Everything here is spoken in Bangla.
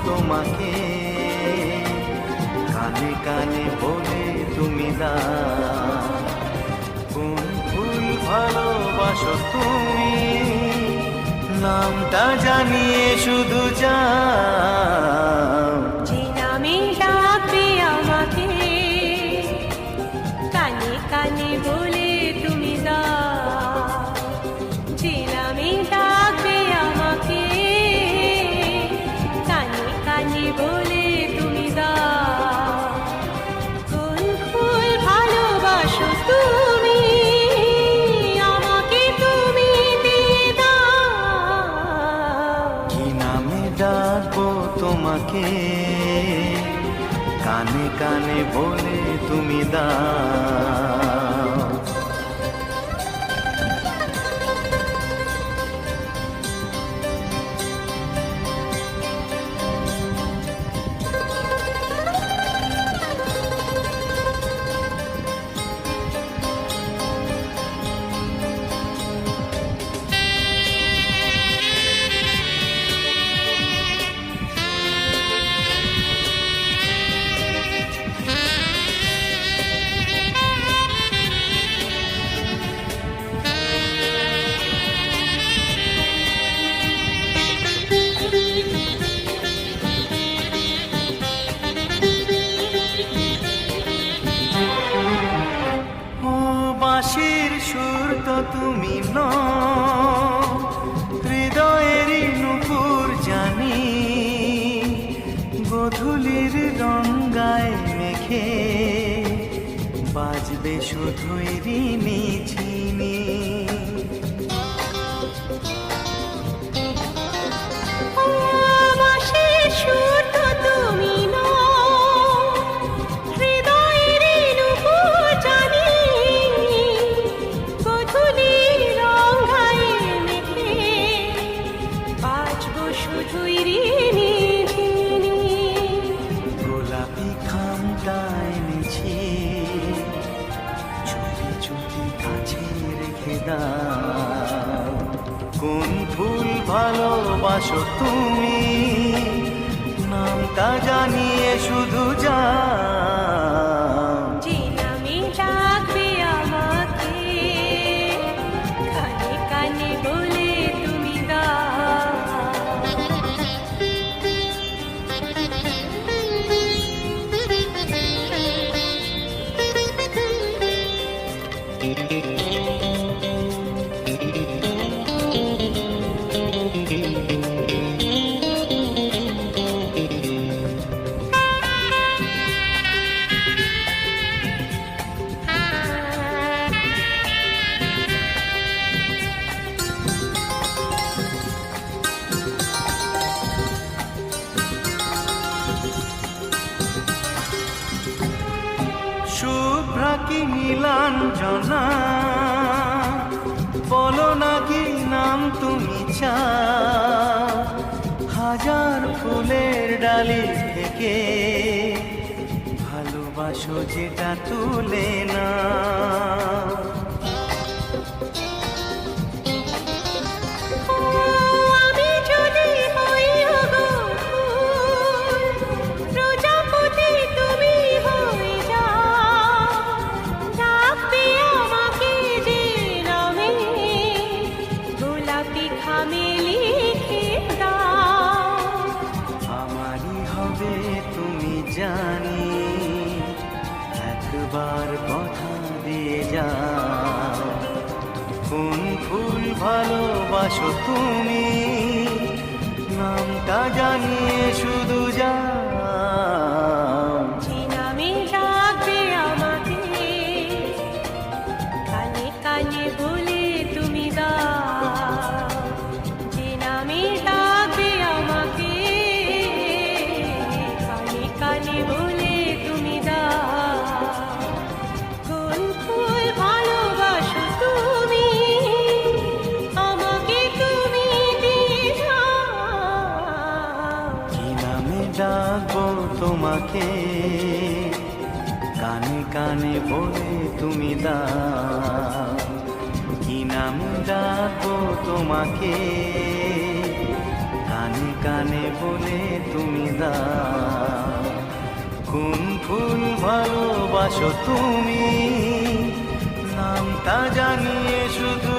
তোমাকে, কানে কানে বলে তুমি দাও। কোন ফুল ভালোবাসো তুমি, নামটা জানিয়ে শুধু যাও। যে নামে ডাকবে আমাকে, কানে কানে বলে তুমি দাও। যে নামে ডাকবে আমাকে, কানে কানে বলে তুমি দাও। কোন ফুল ভালোবাসো তুমি, আমাকে তুমি দিয়ে দাও। কি নামে ডাকবো তোমাকে, কানে কানে বলে তুমি দাও। বাঁশির সুর তো তুমি নও, হৃদয়েরই নূপুর জানি। গোধূলির রঙায় মেখে বাজবে শুধুই রিনি ঝিনি। বাঁশির সুর তো তুমি নও, হৃদয়ের নূপুর জানি। গোধূলির রঙায় মেখে বাজবো শুধুই রিনি ঝিনি। গোলাপি খামটা এনেছি, চুপি চুপি কাছে রেখে দাও। কোন ফুল ভালোবাসো তুমি, নামটা জানিয়ে শুধু যাও। যে নামে ডাকবে আমাকে, কানে কানে বলে তুমি দাও। শুভ্রা কি নীলাঞ্জনা, বলো না কি নাম তুমি চাও। হাজার ফুলের ডালি থেকে ভালোবাসো যেটা তুলে না। আমি যদি হই ওগো ফুল, প্রজাপতি তুমি হয়ে যাও। ডাকবে আমাকে যে নামে, গোলাপি খামে লিখে দাও। আমারই হবে তুমি জানি, একবার কথা দিয়ে যাও। কোন ফুল ভালোবাসো তুমি, নামটা জানিয়ে শুধু যাও। যে নামে ডাকবে আমাকে, কানে কানে বলে তুমি দাও। যে নামে ডাকবে আমাকে, কানে কানে বলে তুমি দাও। কোন ফুল ভালোবাসো তুমি, আমাকে তুমি দিয়ে যাও। কি নামে ডাকবো তোমাকে, কানে কানে বলে তুমি দাও। কি নামে ডাকবো তোমাকে, কানে কানে বলে তুমি দাও। কোন ফুল ভালোবাসো তুমি, নামটা জানিয়ে শুধু